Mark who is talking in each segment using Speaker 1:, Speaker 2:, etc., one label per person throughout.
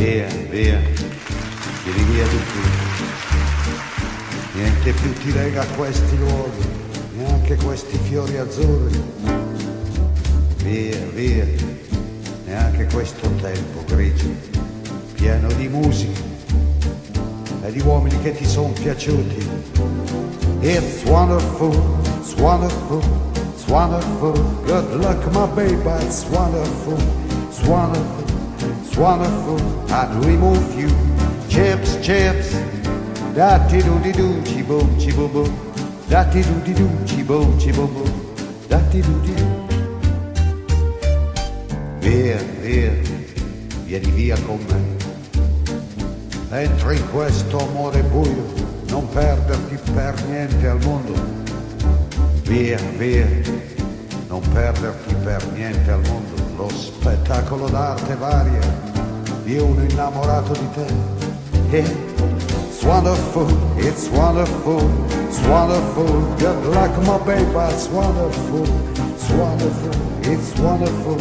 Speaker 1: via, via, vieni via di qui. Niente più ti lega a questi luoghi, neanche questi fiori azzurri. Via, via, neanche questo tempo grigio, pieno di musica e di uomini che ti sono piaciuti. It's wonderful, it's wonderful, it's wonderful. Good luck my baby, it's wonderful, it's wonderful, it's wonderful. I'd remove you, chips, chips. Da-ti-do-di-do, chi-boom, chi-boom-boom. Da-ti-do-di-do, chi-boom, chi-boom-boom. Da-ti-do-di-do. Via, via, vieni via con me. Entra in questo amore buio, non perderti per niente al mondo. Via, via, non perderti per niente al mondo. Lo spettacolo d'arte varia di uno innamorato di te. It's wonderful, it's wonderful, it's wonderful. Good luck my baby, it's wonderful, it's wonderful, it's wonderful.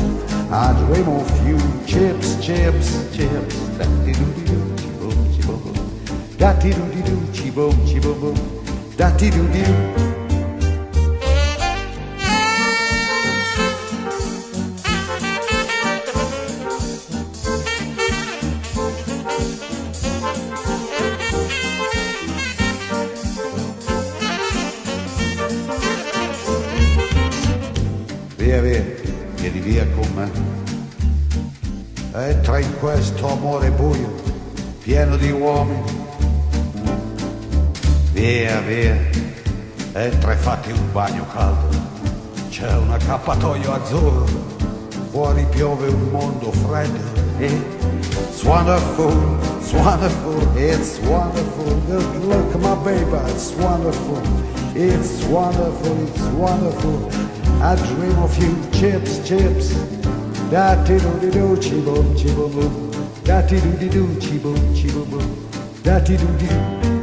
Speaker 1: I dream of you, chips, chips, chips. Da-ti-do-di-do, chi-boom, chi-boom-boom. Da-ti-do-di-do, chi-boom, chi-boom-boom. Da-ti-do-di-do. Via, via, vieni via con me. Entra in questo amore buio, pieno di uomini. Via, via, entra e fatti un bagno caldo. C'è un accappatoio azzurro, fuori piove un mondo freddo. It's wonderful, it's wonderful, it's wonderful. Good luck my baby, it's wonderful, it's wonderful, it's wonderful. I dream of you, chips, chips. Da-ti-do-di-do, chi-boom, chi-boom-boom. Da-ti-do-di-do, chi-boom, chi-boom-boom. Da-ti-do-di-do.